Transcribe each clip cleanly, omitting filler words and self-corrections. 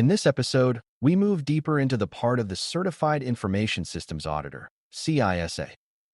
In this episode, we move deeper into the part of the Certified Information Systems Auditor, CISA,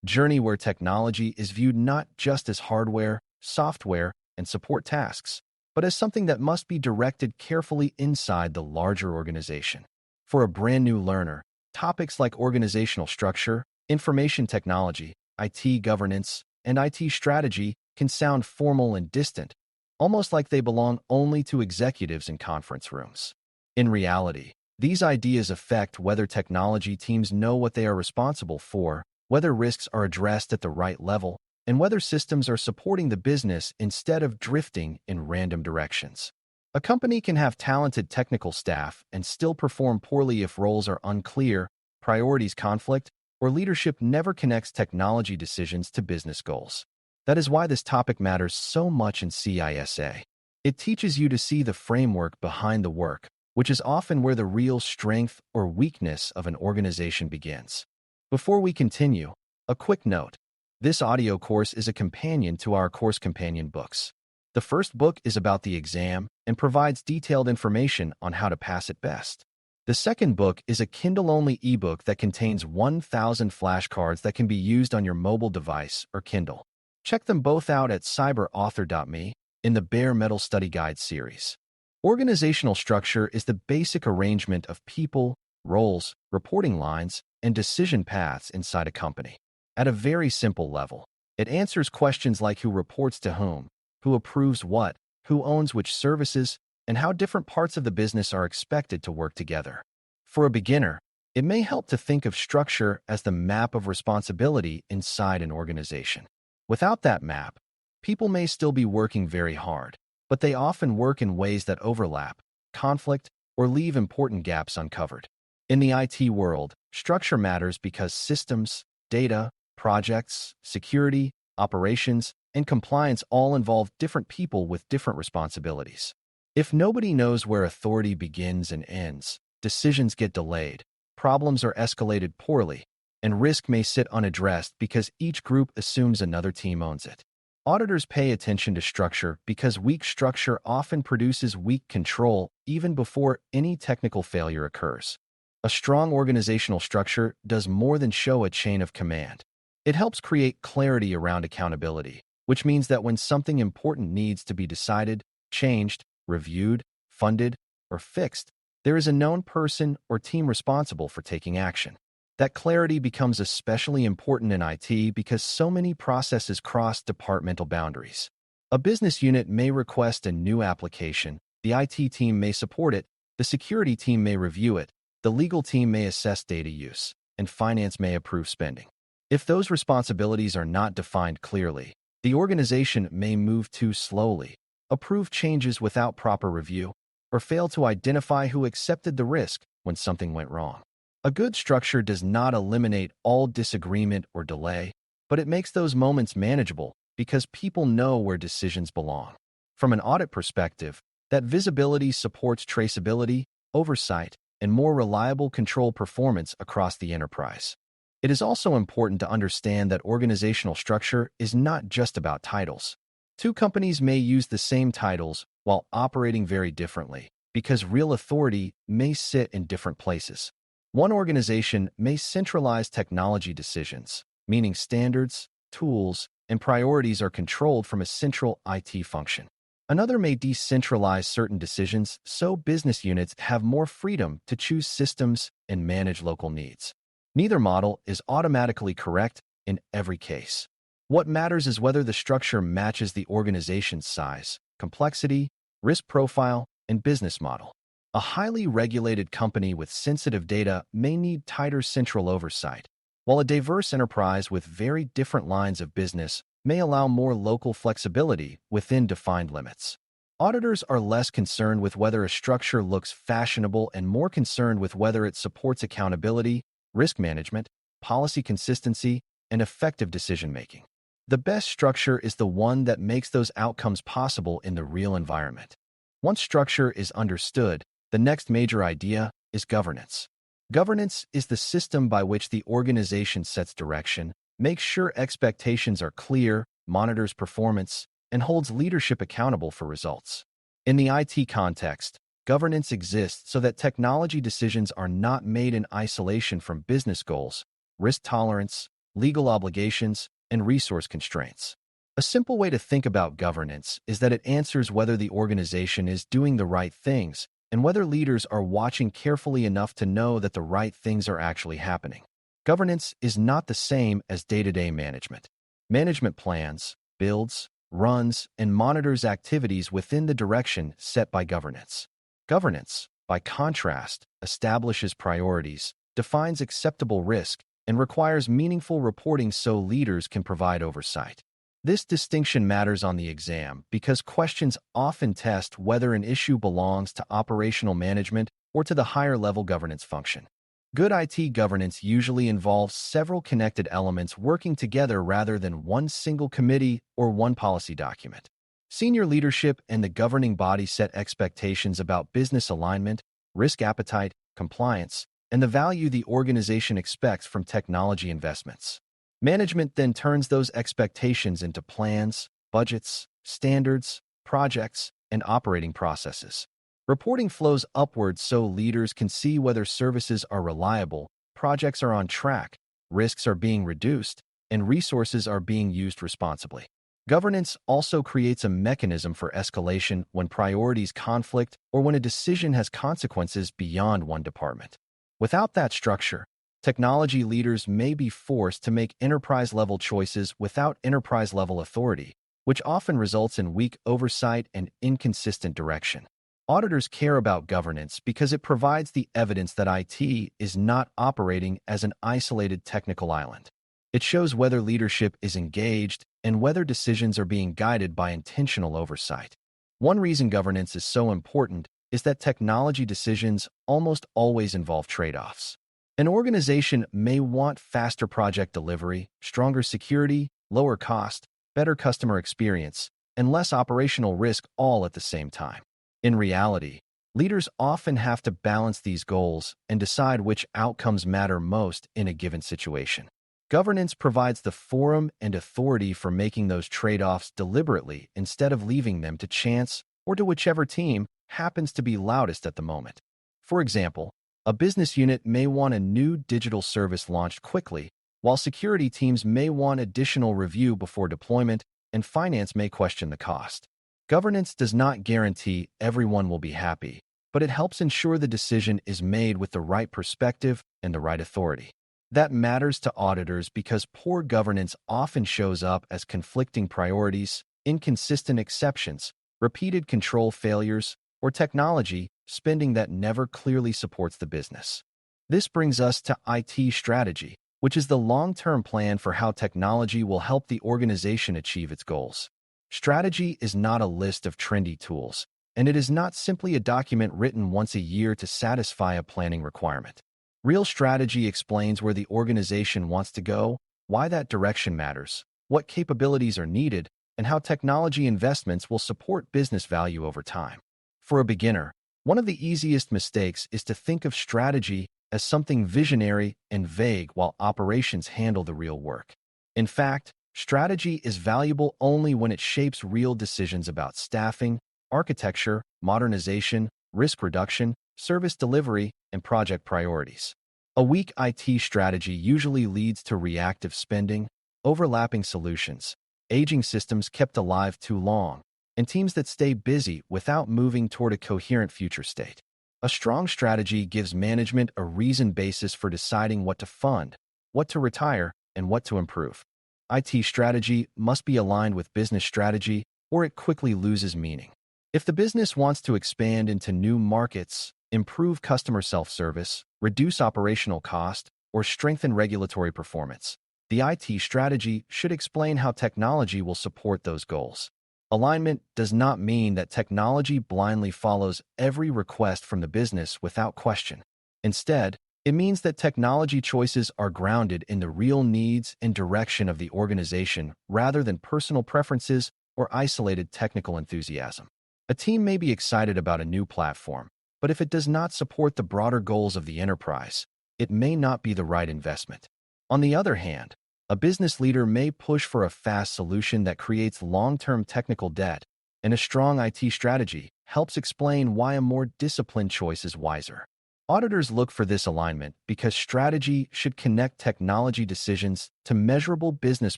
journey where technology is viewed not just as hardware, software, and support tasks, but as something that must be directed carefully inside the larger organization. For a brand new learner, topics like organizational structure, information technology, IT governance, and IT strategy can sound formal and distant, almost like they belong only to executives in conference rooms. In reality, these ideas affect whether technology teams know what they are responsible for, whether risks are addressed at the right level, and whether systems are supporting the business instead of drifting in random directions. A company can have talented technical staff and still perform poorly if roles are unclear, priorities conflict, or leadership never connects technology decisions to business goals. That is why this topic matters so much in CISA. It teaches you to see the framework behind the work, which is often where the real strength or weakness of an organization begins. Before we continue, a quick note. This audio course is a companion to our course companion books. The first book is about the exam and provides detailed information on how to pass it best. The second book is a Kindle-only ebook that contains 1,000 flashcards that can be used on your mobile device or Kindle. Check them both out at cyberauthor.me in the Bare Metal Study Guide series. Organizational structure is the basic arrangement of people, roles, reporting lines, and decision paths inside a company. At a very simple level, it answers questions like who reports to whom, who approves what, who owns which services, and how different parts of the business are expected to work together. For a beginner, it may help to think of structure as the map of responsibility inside an organization. Without that map, people may still be working very hard, but they often work in ways that overlap, conflict, or leave important gaps uncovered. In the IT world, structure matters because systems, data, projects, security, operations, and compliance all involve different people with different responsibilities. If nobody knows where authority begins and ends, decisions get delayed, problems are escalated poorly, and risk may sit unaddressed because each group assumes another team owns it. Auditors pay attention to structure because weak structure often produces weak control even before any technical failure occurs. A strong organizational structure does more than show a chain of command. It helps create clarity around accountability, which means that when something important needs to be decided, changed, reviewed, funded, or fixed, there is a known person or team responsible for taking action. That clarity becomes especially important in IT because so many processes cross departmental boundaries. A business unit may request a new application, the IT team may support it, the security team may review it, the legal team may assess data use, and finance may approve spending. If those responsibilities are not defined clearly, the organization may move too slowly, approve changes without proper review, or fail to identify who accepted the risk when something went wrong. A good structure does not eliminate all disagreement or delay, but it makes those moments manageable because people know where decisions belong. From an audit perspective, that visibility supports traceability, oversight, and more reliable control performance across the enterprise. It is also important to understand that organizational structure is not just about titles. Two companies may use the same titles while operating very differently because real authority may sit in different places. One organization may centralize technology decisions, meaning standards, tools, and priorities are controlled from a central IT function. Another may decentralize certain decisions so business units have more freedom to choose systems and manage local needs. Neither model is automatically correct in every case. What matters is whether the structure matches the organization's size, complexity, risk profile, and business model. A highly regulated company with sensitive data may need tighter central oversight, while a diverse enterprise with very different lines of business may allow more local flexibility within defined limits. Auditors are less concerned with whether a structure looks fashionable and more concerned with whether it supports accountability, risk management, policy consistency, and effective decision-making. The best structure is the one that makes those outcomes possible in the real environment. Once structure is understood, the next major idea is governance. Governance is the system by which the organization sets direction, makes sure expectations are clear, monitors performance, and holds leadership accountable for results. In the IT context, Governance exists so that technology decisions are not made in isolation from business goals, risk tolerance, legal obligations, and resource constraints. A simple way to think about governance is that it answers whether the organization is doing the right things and whether leaders are watching carefully enough to know that the right things are actually happening. Governance is not the same as day-to-day management. Management plans, builds, runs, and monitors activities within the direction set by governance. Governance, by contrast, establishes priorities, defines acceptable risk, and requires meaningful reporting so leaders can provide oversight. This distinction matters on the exam because questions often test whether an issue belongs to operational management or to the higher-level governance function. Good IT governance usually involves several connected elements working together rather than one single committee or one policy document. Senior leadership and the governing body set expectations about business alignment, risk appetite, compliance, and the value the organization expects from technology investments. Management then turns those expectations into plans, budgets, standards, projects, and operating processes. Reporting flows upwards so leaders can see whether services are reliable, projects are on track, risks are being reduced, and resources are being used responsibly. Governance also creates a mechanism for escalation when priorities conflict or when a decision has consequences beyond one department. Without that structure, technology leaders may be forced to make enterprise-level choices without enterprise-level authority, which often results in weak oversight and inconsistent direction. Auditors care about governance because it provides the evidence that IT is not operating as an isolated technical island. It shows whether leadership is engaged and whether decisions are being guided by intentional oversight. One reason governance is so important is that technology decisions almost always involve trade-offs. An organization may want faster project delivery, stronger security, lower cost, better customer experience, and less operational risk all at the same time. In reality, leaders often have to balance these goals and decide which outcomes matter most in a given situation. Governance provides the forum and authority for making those trade-offs deliberately instead of leaving them to chance or to whichever team happens to be loudest at the moment. For example, a business unit may want a new digital service launched quickly, while security teams may want additional review before deployment, and finance may question the cost. Governance does not guarantee everyone will be happy, but it helps ensure the decision is made with the right perspective and the right authority. That matters to auditors because poor governance often shows up as conflicting priorities, inconsistent exceptions, repeated control failures, or technology spending that never clearly supports the business. This brings us to IT strategy, which is the long-term plan for how technology will help the organization achieve its goals. Strategy is not a list of trendy tools, and it is not simply a document written once a year to satisfy a planning requirement. Real strategy explains where the organization wants to go, why that direction matters, what capabilities are needed, and how technology investments will support business value over time. For a beginner, one of the easiest mistakes is to think of strategy as something visionary and vague while operations handle the real work. In fact, strategy is valuable only when it shapes real decisions about staffing, architecture, modernization, risk reduction, service delivery, and project priorities. A weak IT strategy usually leads to reactive spending, overlapping solutions, aging systems kept alive too long, and teams that stay busy without moving toward a coherent future state. A strong strategy gives management a reasoned basis for deciding what to fund, what to retire, and what to improve. IT strategy must be aligned with business strategy, or it quickly loses meaning. If the business wants to expand into new markets, improve customer self-service, reduce operational cost, or strengthen regulatory performance, the IT strategy should explain how technology will support those goals. Alignment does not mean that technology blindly follows every request from the business without question. Instead, it means that technology choices are grounded in the real needs and direction of the organization rather than personal preferences or isolated technical enthusiasm. A team may be excited about a new platform, but if it does not support the broader goals of the enterprise, it may not be the right investment. On the other hand, a business leader may push for a fast solution that creates long-term technical debt, and a strong IT strategy helps explain why a more disciplined choice is wiser. Auditors look for this alignment because strategy should connect technology decisions to measurable business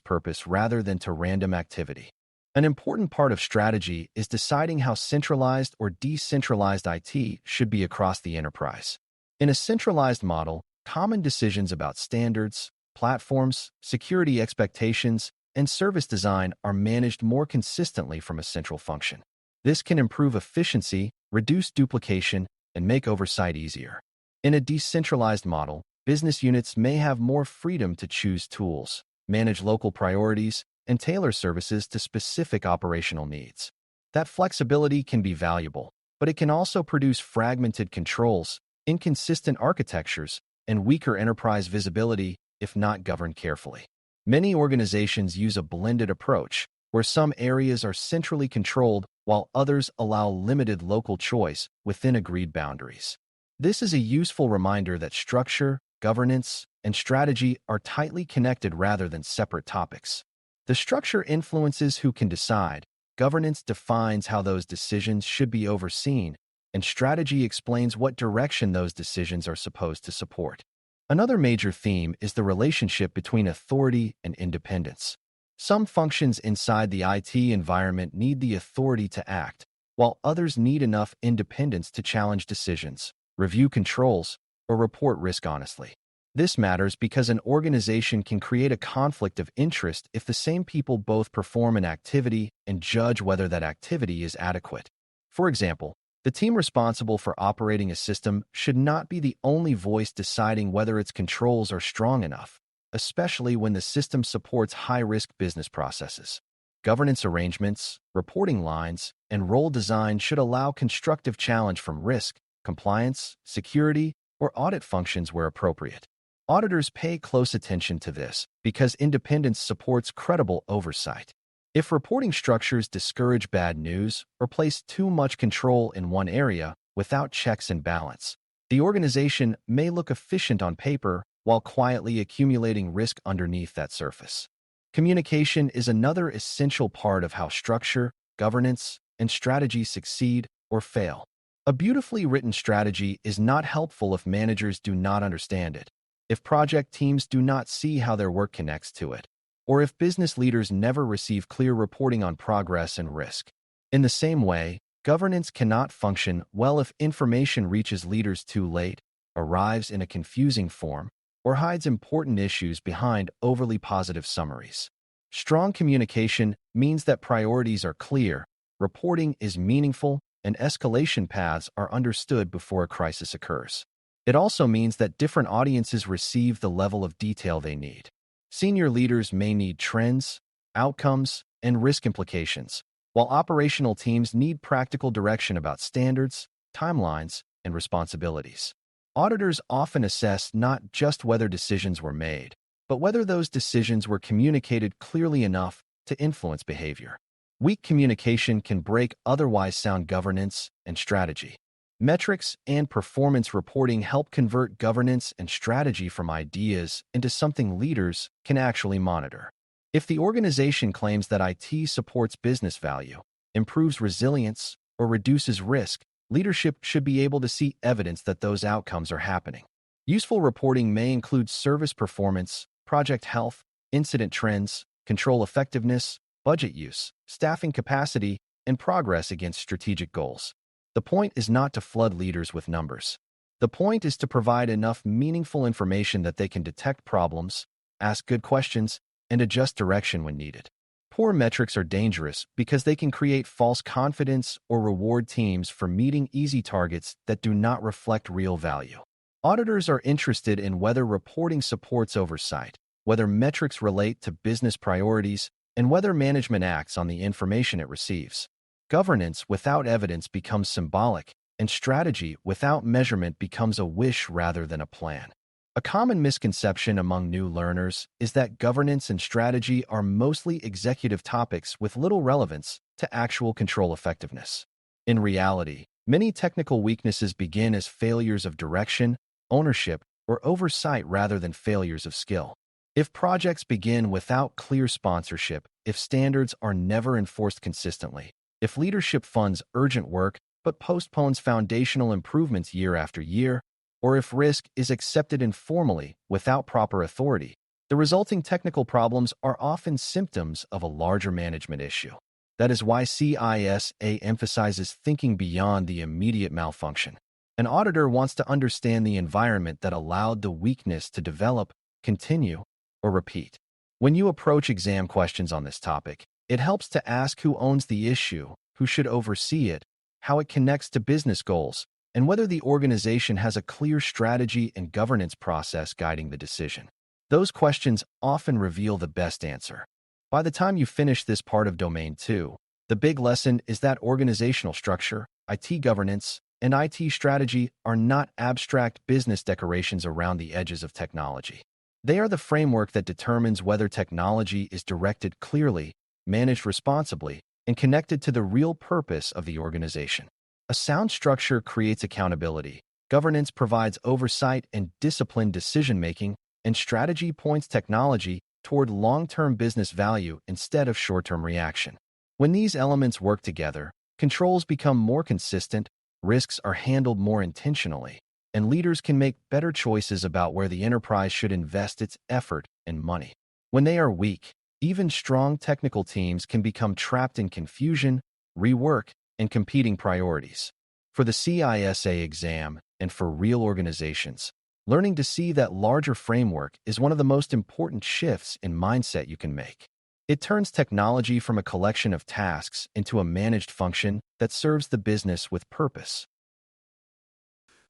purpose rather than to random activity. An important part of strategy is deciding how centralized or decentralized IT should be across the enterprise. In a centralized model, common decisions about standards, platforms, security expectations, and service design are managed more consistently from a central function. This can improve efficiency, reduce duplication, and make oversight easier. In a decentralized model, business units may have more freedom to choose tools, manage local priorities, and tailor services to specific operational needs. That flexibility can be valuable, but it can also produce fragmented controls, inconsistent architectures, and weaker enterprise visibility if not governed carefully. Many organizations use a blended approach, where some areas are centrally controlled while others allow limited local choice within agreed boundaries. This is a useful reminder that structure, governance, and strategy are tightly connected rather than separate topics. The structure influences who can decide, governance defines how those decisions should be overseen, and strategy explains what direction those decisions are supposed to support. Another major theme is the relationship between authority and independence. Some functions inside the IT environment need the authority to act, while others need enough independence to challenge decisions, review controls, or report risk honestly. This matters because an organization can create a conflict of interest if the same people both perform an activity and judge whether that activity is adequate. For example, the team responsible for operating a system should not be the only voice deciding whether its controls are strong enough, especially when the system supports high-risk business processes. Governance arrangements, reporting lines, and role design should allow constructive challenge from risk, compliance, security, or audit functions where appropriate. Auditors pay close attention to this because independence supports credible oversight. If reporting structures discourage bad news or place too much control in one area without checks and balance, the organization may look efficient on paper while quietly accumulating risk underneath that surface. Communication is another essential part of how structure, governance, and strategy succeed or fail. A beautifully written strategy is not helpful if managers do not understand it, if project teams do not see how their work connects to it, or if business leaders never receive clear reporting on progress and risk. In the same way, governance cannot function well if information reaches leaders too late, arrives in a confusing form, or hides important issues behind overly positive summaries. Strong communication means that priorities are clear, reporting is meaningful, and escalation paths are understood before a crisis occurs. It also means that different audiences receive the level of detail they need. Senior leaders may need trends, outcomes, and risk implications, while operational teams need practical direction about standards, timelines, and responsibilities. Auditors often assess not just whether decisions were made, but whether those decisions were communicated clearly enough to influence behavior. Weak communication can break otherwise sound governance and strategy. Metrics and performance reporting help convert governance and strategy from ideas into something leaders can actually monitor. If the organization claims that IT supports business value, improves resilience, or reduces risk, leadership should be able to see evidence that those outcomes are happening. Useful reporting may include service performance, project health, incident trends, control effectiveness, budget use, staffing capacity, and progress against strategic goals. The point is not to flood leaders with numbers. The point is to provide enough meaningful information that they can detect problems, ask good questions, and adjust direction when needed. Poor metrics are dangerous because they can create false confidence or reward teams for meeting easy targets that do not reflect real value. Auditors are interested in whether reporting supports oversight, whether metrics relate to business priorities, and whether management acts on the information it receives. Governance without evidence becomes symbolic, and strategy without measurement becomes a wish rather than a plan. A common misconception among new learners is that governance and strategy are mostly executive topics with little relevance to actual control effectiveness. In reality, many technical weaknesses begin as failures of direction, ownership, or oversight rather than failures of skill. If projects begin without clear sponsorship, if standards are never enforced consistently, if leadership funds urgent work but postpones foundational improvements year after year, or if risk is accepted informally without proper authority. The resulting technical problems are often symptoms of a larger management issue. That is why CISA emphasizes thinking beyond the immediate malfunction. An auditor wants to understand the environment that allowed the weakness to develop, continue, or repeat. When you approach exam questions on this topic, it helps to ask who owns the issue, who should oversee it, how it connects to business goals, and whether the organization has a clear strategy and governance process guiding the decision. Those questions often reveal the best answer. By the time you finish this part of Domain 2, the big lesson is that organizational structure, IT governance, and IT strategy are not abstract business decorations around the edges of technology. They are the framework that determines whether technology is directed clearly, managed responsibly, and connected to the real purpose of the organization. A sound structure creates accountability, governance provides oversight and disciplined decision-making, and strategy points technology toward long-term business value instead of short-term reaction. When these elements work together, controls become more consistent, risks are handled more intentionally, and leaders can make better choices about where the enterprise should invest its effort and money. When they are weak, even strong technical teams can become trapped in confusion, rework, and competing priorities. For the CISA exam and for real organizations, learning to see that larger framework is one of the most important shifts in mindset you can make. It turns technology from a collection of tasks into a managed function that serves the business with purpose.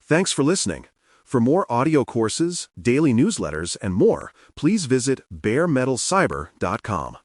Thanks for listening. For more audio courses, daily newsletters, and more, please visit baremetalcyber.com.